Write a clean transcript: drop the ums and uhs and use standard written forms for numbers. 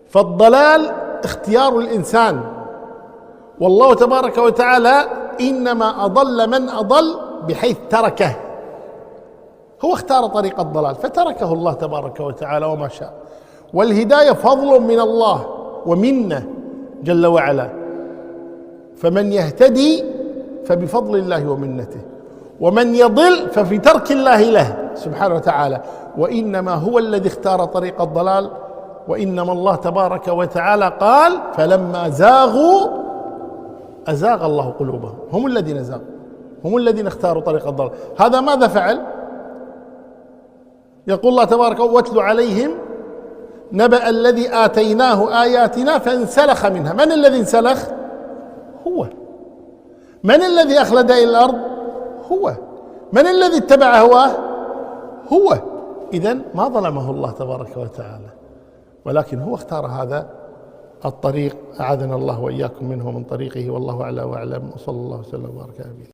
فالضلال اختيار الإنسان، والله تبارك وتعالى إنما أضل من أضل بحيث تركه، هو اختار طريق الضلال فتركه الله تبارك وتعالى وما شاء. والهداية فضل من الله ومنه جل وعلا، فمن يهتدي فبفضل الله ومنته، ومن يضل ففي ترك الله له سبحانه وتعالى، وإنما هو الذي اختار طريق الضلال. وإنما الله تبارك وتعالى قال فلما زاغوا أزاغ الله قلوبهم، هم الذين زاغوا، هم الذين اختاروا طريق الضلال. هذا ماذا فعل؟ يقول الله تبارك واتل عليهم نبأ الذي آتيناه آياتنا فانسلخ منها. من الذي انسلخ؟ هو. من الذي أخلد إلى الأرض؟ هو. من الذي اتبع هواه؟ هو. إذن ما ظلمه الله تبارك وتعالى، ولكن هو اختار هذا الطريق. أعاذنا الله وإياكم منه ومن طريقه، والله أعلى وأعلم، وصلى الله وسلم وبارك على نبينا.